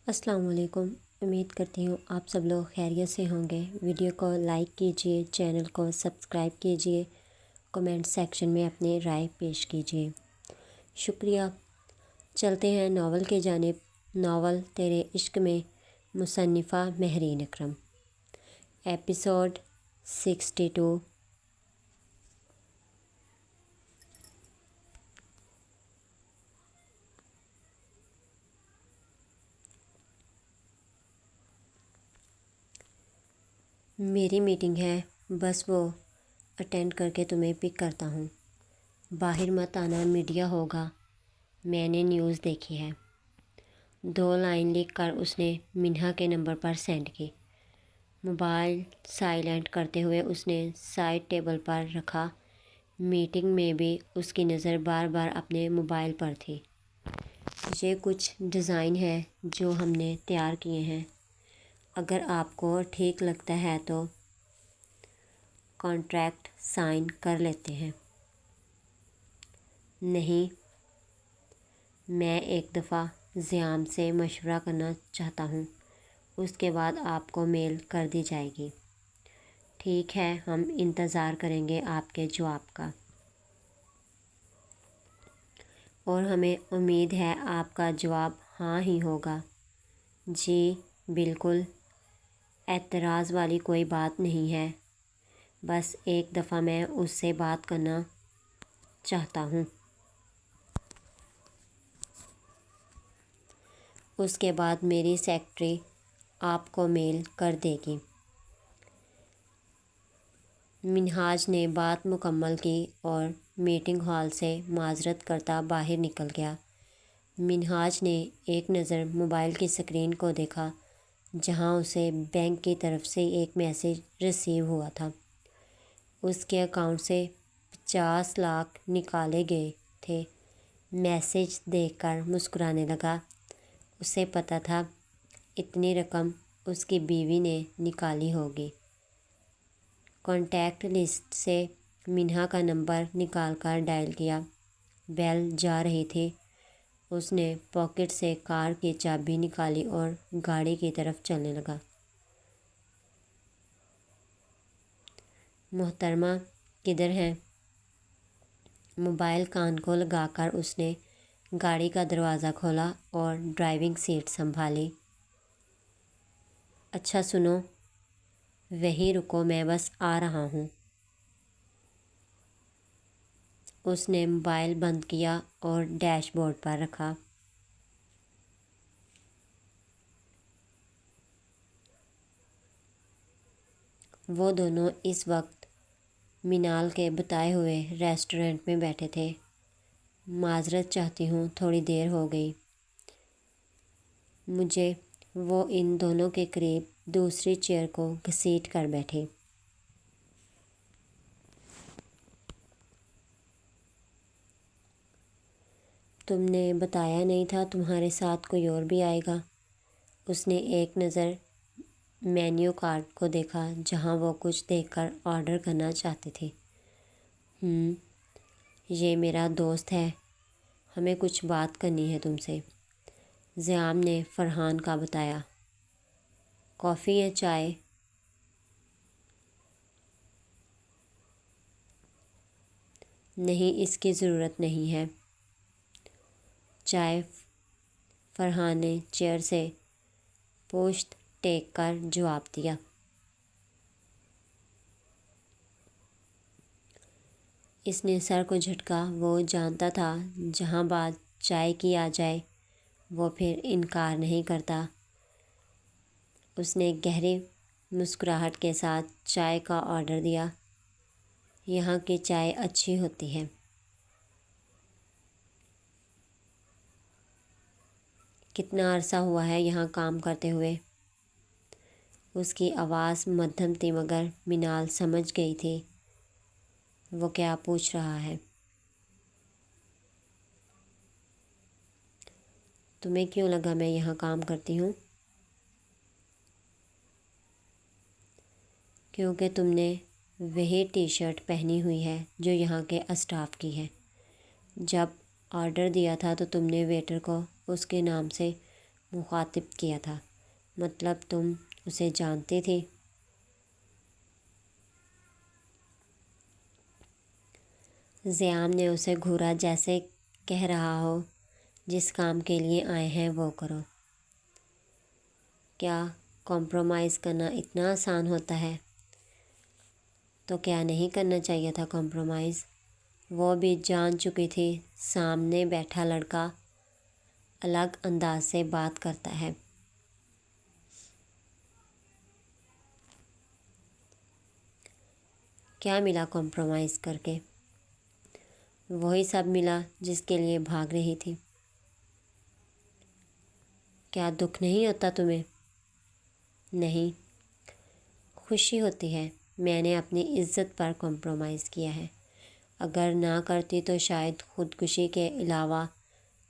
السلام علیکم۔ امید کرتی ہوں آپ سب لوگ خیریت سے ہوں گے۔ ویڈیو کو لائک کیجئے، چینل کو سبسکرائب کیجئے، کمنٹ سیکشن میں اپنی رائے پیش کیجئے۔ شکریہ۔ چلتے ہیں ناول کی جانب۔ ناول تیرے عشق میں، مصنفہ مہرین اکرم۔ ایپیسوڈ 62۔ میری میٹنگ ہے، بس وہ اٹینڈ کر کے تمہیں پک کرتا ہوں۔ باہر مت آنا، میڈیا ہوگا۔ میں نے نیوز دیکھی ہے۔ 2 لائن لکھ کر اس نے منہا کے نمبر پر سینڈ کی۔ موبائل سائلنٹ کرتے ہوئے اس نے سائڈ ٹیبل پر رکھا۔ میٹنگ میں بھی اس کی نظر بار بار اپنے موبائل پر تھی۔ یہ کچھ ڈیزائن ہے جو ہم نے تیار کیے ہیں، اگر آپ کو ٹھیک لگتا ہے تو کانٹریکٹ سائن کر لیتے ہیں۔ نہیں، میں ایک دفعہ زیام سے مشورہ کرنا چاہتا ہوں، اس کے بعد آپ کو میل کر دی جائے گی۔ ٹھیک ہے، ہم انتظار کریں گے آپ کے جواب کا، اور ہمیں امید ہے آپ کا جواب ہاں ہی ہوگا۔ جی بالکل، اعتراض والی کوئی بات نہیں ہے، بس ایک دفعہ میں اس سے بات کرنا چاہتا ہوں۔ اس کے بعد میری سیکرٹری آپ کو میل کر دے گی۔ منہاج نے بات مکمل کی اور میٹنگ ہال سے معذرت کرتا باہر نکل گیا۔ منہاج نے ایک نظر موبائل کی اسکرین کو دیکھا، جہاں اسے بینک کی طرف سے ایک میسج ریسیو ہوا تھا۔ اس کے اکاؤنٹ سے 50 لاکھ نکالے گئے تھے۔ میسج دیکھ کر مسکرانے لگا۔ اسے پتہ تھا اتنی رقم اس کی بیوی نے نکالی ہوگی۔ کانٹیکٹ لسٹ سے منہا کا نمبر نکال کر ڈائل کیا۔ بیل جا رہی تھی۔ اس نے پاکٹ سے کار کی چابی نکالی اور گاڑی کی طرف چلنے لگا۔ محترمہ کدھر ہیں؟ موبائل کان کو لگا کر اس نے گاڑی کا دروازہ کھولا اور ڈرائیونگ سیٹ سنبھالی۔ اچھا سنو، وہیں رکو، میں بس آ رہا ہوں۔ اس نے موبائل بند کیا اور ڈیش بورڈ پر رکھا۔ وہ دونوں اس وقت مینال کے بتائے ہوئے ریسٹورنٹ میں بیٹھے تھے۔ معذرت چاہتی ہوں، تھوڑی دیر ہو گئی مجھے۔ وہ ان دونوں کے قریب دوسری چیئر کو گھسیٹ کر بیٹھی۔ تم نے بتایا نہیں تھا تمہارے ساتھ کوئی اور بھی آئے گا؟ اس نے ایک نظر مینیو کارڈ کو دیکھا، جہاں وہ کچھ دیکھ کر آرڈر کرنا چاہتی تھی۔ یہ میرا دوست ہے، ہمیں کچھ بات کرنی ہے تم سے، زیام نے فرحان کا بتایا۔ کافی یا چائے؟ نہیں، اس کی ضرورت نہیں ہے۔ چائے، فرحان نے چیئر سے پشت ٹیک کر جواب دیا۔ اس نے سر کو جھٹکا۔ وہ جانتا تھا جہاں بات چائے کی آ جائے وہ پھر انکار نہیں کرتا۔ اس نے گہری مسکراہٹ کے ساتھ چائے کا آرڈر دیا۔ یہاں کی چائے اچھی ہوتی ہے۔ کتنا عرصہ ہوا ہے یہاں کام کرتے ہوئے؟ اس کی آواز مدھم تھی، مگر مینال سمجھ گئی تھی وہ کیا پوچھ رہا ہے۔ تمہیں کیوں لگا میں یہاں کام کرتی ہوں؟ کیونکہ تم نے وہی ٹی شرٹ پہنی ہوئی ہے جو یہاں کے اسٹاف کی ہے۔ جب آرڈر دیا تھا تو تم نے ویٹر کو اس کے نام سے مخاطب کیا تھا۔ مطلب تم اسے جانتی تھی؟ زیام نے اسے گھورا جیسے کہہ رہا ہو جس کام کے لیے آئے ہیں وہ کرو۔ کیا کمپرومائز کرنا اتنا آسان ہوتا ہے؟ تو کیا نہیں کرنا چاہیے تھا کمپرومائز؟ وہ بھی جان چکی تھی سامنے بیٹھا لڑکا الگ انداز سے بات کرتا ہے۔ کیا ملا کمپرومائز کر کے؟ وہی سب ملا جس کے لیے بھاگ رہی تھی۔ کیا دکھ نہیں ہوتا تمہیں؟ نہیں، خوشی ہوتی ہے۔ میں نے اپنی عزت پر کمپرومائز کیا ہے۔ اگر نہ کرتی تو شاید خودکشی کے علاوہ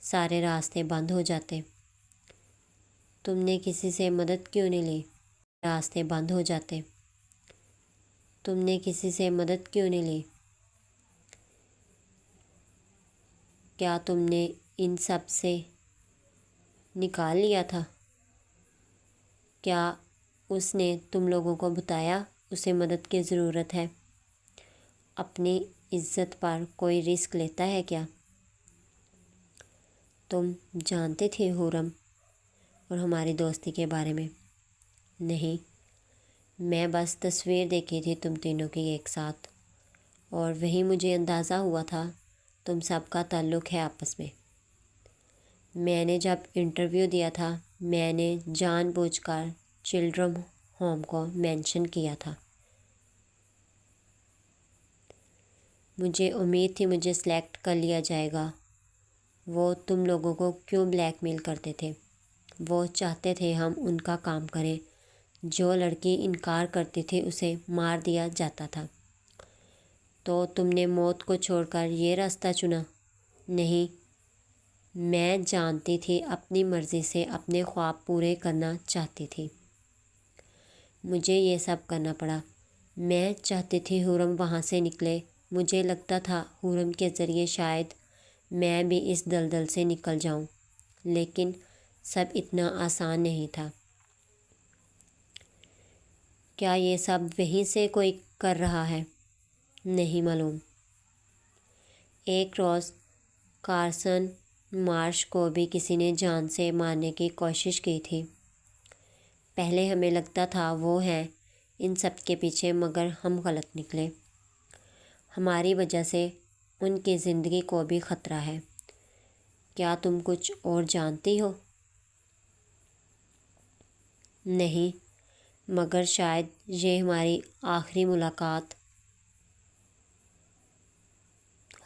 سارے راستے بند ہو جاتے۔ تم نے کسی سے مدد کیوں نہیں لی؟ راستے بند ہو جاتے۔ تم نے کسی سے مدد کیوں نہیں لی؟ کیا تم نے ان سب سے نکال لیا تھا؟ کیا اس نے تم لوگوں کو بتایا اسے مدد کی ضرورت ہے؟ اپنی عزت پر کوئی رسک لیتا ہے کیا؟ تم جانتے تھے حورم اور ہماری دوستی کے بارے میں؟ نہیں، میں بس تصویر دیکھی تھی تم تینوں کی ایک ساتھ، اور وہی مجھے اندازہ ہوا تھا تم سب کا تعلق ہے آپس میں۔ میں نے جب انٹرویو دیا تھا میں نے جان بوجھ کر چلڈرن ہوم کو مینشن کیا تھا۔ مجھے امید تھی مجھے سلیکٹ کر لیا جائے گا۔ وہ تم لوگوں کو کیوں بلیک میل کرتے تھے؟ وہ چاہتے تھے ہم ان کا کام کریں۔ جو لڑکی انکار کرتی تھی اسے مار دیا جاتا تھا۔ تو تم نے موت کو چھوڑ کر یہ راستہ چنا؟ نہیں، میں جانتی تھی اپنی مرضی سے اپنے خواب پورے کرنا چاہتی تھی۔ مجھے یہ سب کرنا پڑا۔ میں چاہتی تھی حورم وہاں سے نکلے۔ مجھے لگتا تھا حورم کے ذریعے شاید میں بھی اس دلدل سے نکل جاؤں، لیکن سب اتنا آسان نہیں تھا۔ کیا یہ سب وہیں سے کوئی کر رہا ہے؟ نہیں معلوم۔ ایک روز کارسن مارش کو بھی کسی نے جان سے مارنے کی کوشش کی تھی۔ پہلے ہمیں لگتا تھا وہ ہیں ان سب کے پیچھے، مگر ہم غلط نکلے۔ ہماری وجہ سے ان کی زندگی کو بھی خطرہ ہے۔ کیا تم کچھ اور جانتی ہو؟ نہیں، مگر شاید یہ ہماری آخری ملاقات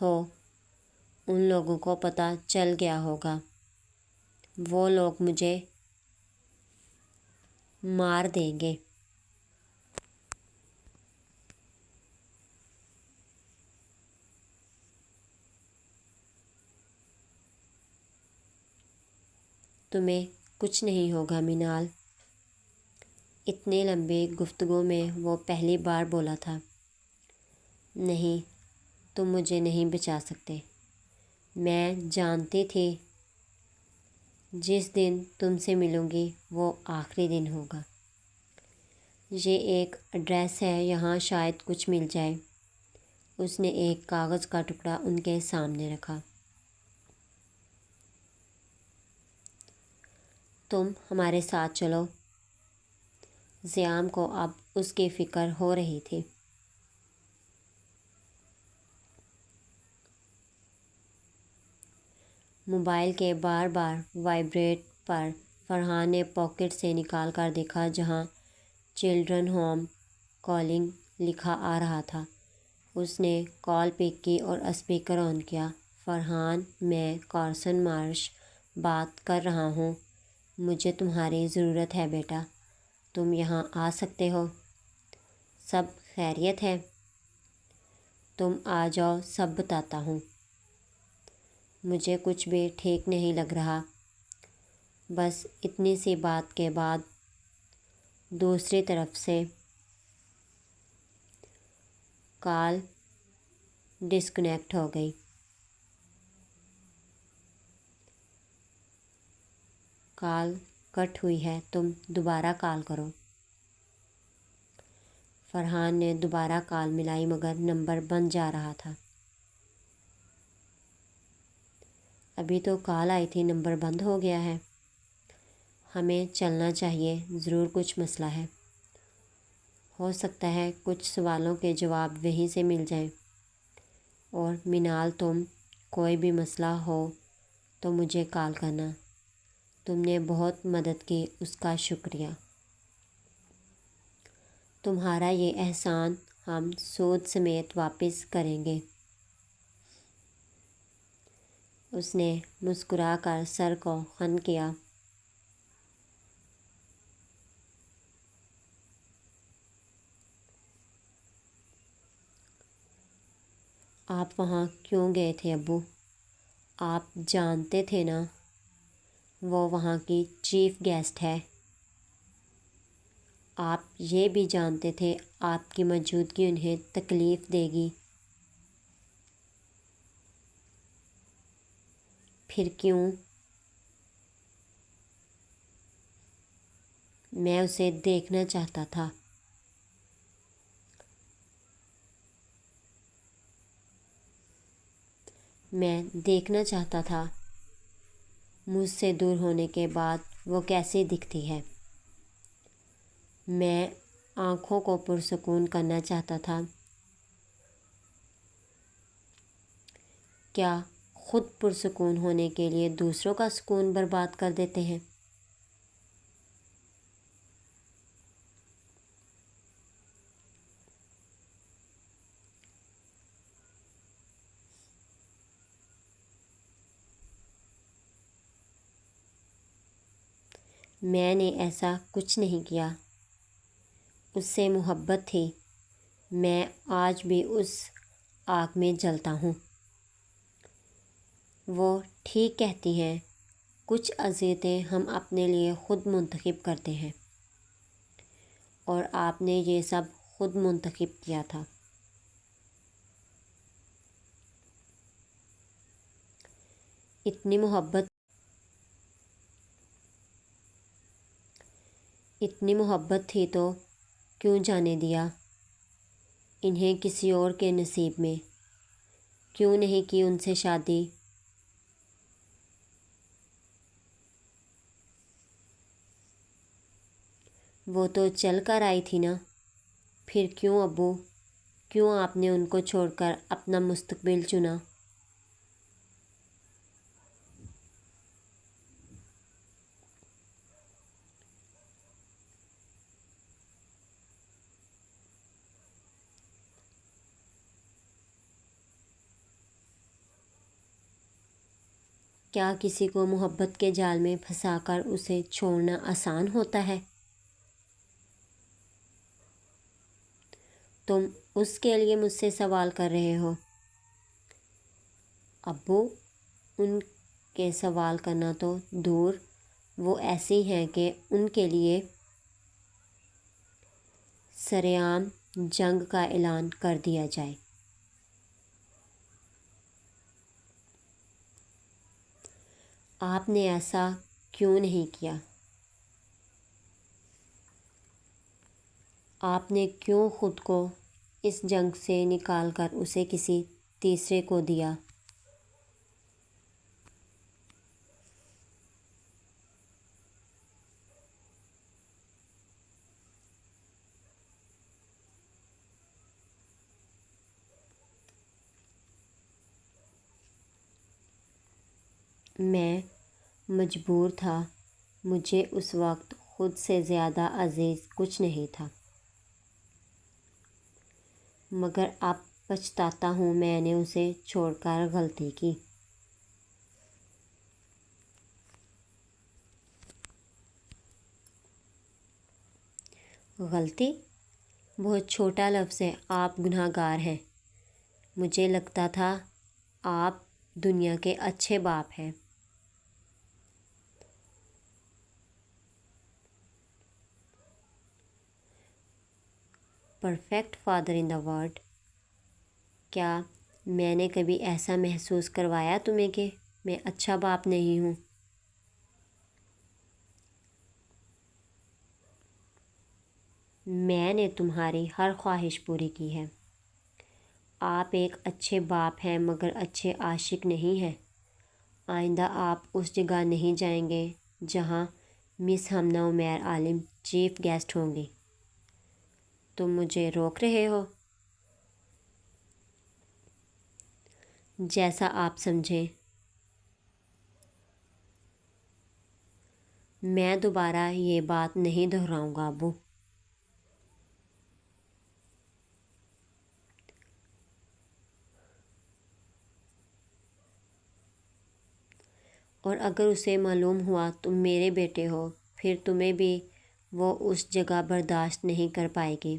ہو۔ ان لوگوں کو پتہ چل گیا ہوگا۔ وہ لوگ مجھے مار دیں گے۔ تمہیں کچھ نہیں ہوگا مینال۔ اتنے لمبی گفتگو میں وہ پہلی بار بولا تھا۔ نہیں، تم مجھے نہیں بچا سکتے۔ میں جانتی تھی جس دن تم سے ملوں گی وہ آخری دن ہوگا۔ یہ ایک ایڈریس ہے، یہاں شاید کچھ مل جائے۔ اس نے ایک کاغذ کا ٹکڑا ان کے سامنے رکھا۔ تم ہمارے ساتھ چلو۔ زیام کو اب اس کی فکر ہو رہی تھی۔ موبائل کے بار بار وائبریٹ پر فرحان نے پاکٹ سے نکال کر دیکھا جہاں چلڈرن ہوم کالنگ لکھا آ رہا تھا۔ اس نے کال پک کی اور اسپیکر آن کیا۔ فرحان، میں کارسن مارش بات کر رہا ہوں۔ مجھے تمہاری ضرورت ہے بیٹا، تم یہاں آ سکتے ہو؟ سب خیریت ہے؟ تم آ جاؤ، سب بتاتا ہوں۔ مجھے کچھ بھی ٹھیک نہیں لگ رہا۔ بس اتنی سی بات کے بعد دوسری طرف سے کال ڈسکنیکٹ ہو گئی۔ کال کٹ ہوئی ہے، تم دوبارہ کال کرو۔ فرحان نے دوبارہ کال ملائی مگر نمبر بند جا رہا تھا۔ ابھی تو کال آئی تھی، نمبر بند ہو گیا ہے۔ ہمیں چلنا چاہیے، ضرور کچھ مسئلہ ہے۔ ہو سکتا ہے کچھ سوالوں کے جواب وہیں سے مل جائیں۔ اور منال، تم کوئی بھی مسئلہ ہو تو مجھے کال کرنا۔ تم نے بہت مدد کی، اس کا شکریہ۔ تمہارا یہ احسان ہم سود سمیت واپس کریں گے۔ اس نے مسکرا کر سر کو خم کیا۔ آپ وہاں کیوں گئے تھے ابو؟ آپ جانتے تھے نا وہ وہاں کی چیف گیسٹ ہے۔ آپ یہ بھی جانتے تھے آپ کی موجودگی انہیں تکلیف دے گی۔ پھر کیوں؟ میں اسے دیکھنا چاہتا تھا۔ میں دیکھنا چاہتا تھا مجھ سے دور ہونے کے بعد وہ کیسی دکھتی ہے۔ میں آنکھوں کو پرسکون کرنا چاہتا تھا۔ کیا خود پرسکون ہونے کے لیے دوسروں کا سکون برباد کر دیتے ہیں؟ میں نے ایسا کچھ نہیں کیا۔ اس سے محبت تھی۔ میں آج بھی اس آگ میں جلتا ہوں۔ وہ ٹھیک کہتی ہیں، کچھ اذیتیں ہم اپنے لیے خود منتخب کرتے ہیں، اور آپ نے یہ سب خود منتخب کیا تھا۔ اتنی محبت تھی تو کیوں جانے دیا انہیں کسی اور کے نصیب میں؟ کیوں نہیں کی ان سے شادی؟ وہ تو چل کر آئی تھی نا۔ پھر کیوں ابو؟ کیوں آپ نے ان کو چھوڑ کر اپنا مستقبل چنا؟ کیا کسی کو محبت کے جال میں پھنسا کر اسے چھوڑنا آسان ہوتا ہے؟ تم اس کے لیے مجھ سے سوال کر رہے ہو؟ ابو، ان کے سوال کرنا تو دور، وہ ایسی ہیں کہ ان کے لیے سرعام جنگ کا اعلان کر دیا جائے۔ آپ نے ایسا کیوں نہیں کیا؟ آپ نے کیوں خود کو اس جنگ سے نکال کر اسے کسی تیسرے کو دیا؟ میں مجبور تھا۔ مجھے اس وقت خود سے زیادہ عزیز کچھ نہیں تھا، مگر اب پچھتاتا ہوں میں نے اسے چھوڑ کر غلطی کی۔ غلطی بہت چھوٹا لفظ ہے۔ آپ گناہ گار ہیں۔ مجھے لگتا تھا آپ دنیا کے اچھے باپ ہیں۔ Perfect father in the world. کیا میں نے کبھی ایسا محسوس کروایا تمہیں کہ میں اچھا باپ نہیں ہوں؟ میں نے تمہاری ہر خواہش پوری کی ہے۔ آپ ایک اچھے باپ ہیں مگر اچھے عاشق نہیں ہیں۔ آئندہ آپ اس جگہ نہیں جائیں گے جہاں مس حمنہ عمیر عالم چیف گیسٹ ہوں گی۔ تم مجھے روک رہے ہو؟ جیسا آپ سمجھیں۔ میں دوبارہ یہ بات نہیں دہراؤں گا ابو۔ اور اگر اسے معلوم ہوا تم میرے بیٹے ہو پھر تمہیں بھی وہ اس جگہ برداشت نہیں کر پائے گی۔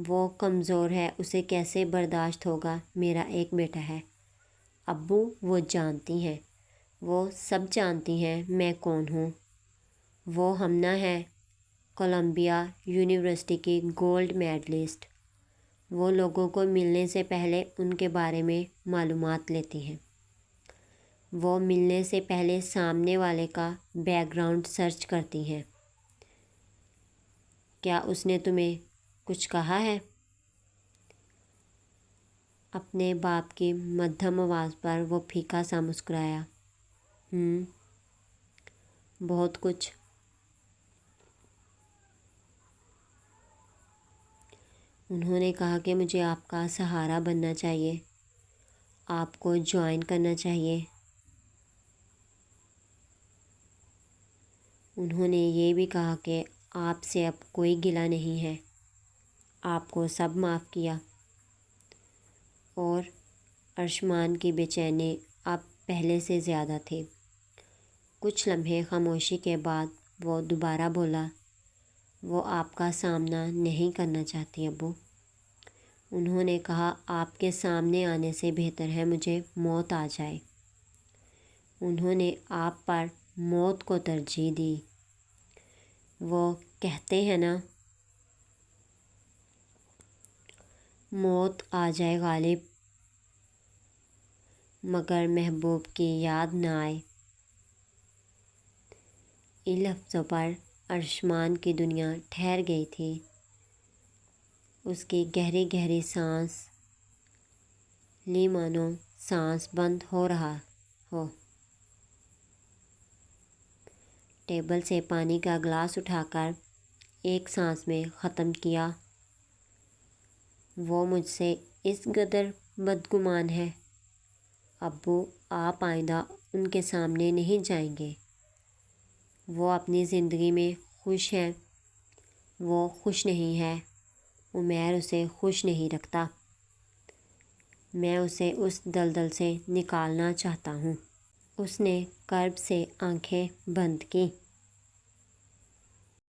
وہ کمزور ہے، اسے کیسے برداشت ہوگا؟ میرا ایک بیٹا ہے۔ ابو وہ جانتی ہیں، وہ سب جانتی ہیں میں کون ہوں۔ وہ حمنہ ہے، کولمبیا یونیورسٹی کی گولڈ میڈلسٹ۔ وہ لوگوں کو ملنے سے پہلے ان کے بارے میں معلومات لیتی ہیں۔ وہ ملنے سے پہلے سامنے والے کا بیک گراؤنڈ سرچ کرتی ہیں۔ کیا اس نے تمہیں کچھ کہا ہے؟ اپنے باپ کی مدھم آواز پر وہ پھیکا سا مسکرایا۔ بہت کچھ۔ انہوں نے کہا کہ مجھے آپ کا سہارا بننا چاہیے، آپ کو جوائن کرنا چاہیے۔ انہوں نے یہ بھی کہا کہ آپ سے اب کوئی گلہ نہیں ہے، آپ کو سب معاف کیا۔ اور ارشمان کی بے چینی اب پہلے سے زیادہ تھی۔ کچھ لمحے خاموشی کے بعد وہ دوبارہ بولا، وہ آپ کا سامنا نہیں کرنا چاہتی ابو۔ انہوں نے کہا آپ کے سامنے آنے سے بہتر ہے مجھے موت آ جائے۔ انہوں نے آپ پر موت کو ترجیح دی۔ وہ کہتے ہیں نا، موت آ جائے غالب مگر محبوب کی یاد نہ آئے۔ ان لفظوں پر ارشمان کی دنیا ٹھہر گئی تھی۔ اس کی گہری گہری سانس لی مانو سانس بند ہو رہا ہو۔ ٹیبل سے پانی کا گلاس اٹھا کر ایک سانس میں ختم کیا۔ وہ مجھ سے اس قدر بدگمان ہے۔ ابو آپ آئندہ ان کے سامنے نہیں جائیں گے۔ وہ اپنی زندگی میں خوش ہیں، وہ خوش نہیں ہے۔ عمیر اسے خوش نہیں رکھتا۔ میں اسے اس دلدل سے نکالنا چاہتا ہوں۔ اس نے کرب سے آنکھیں بند کیں۔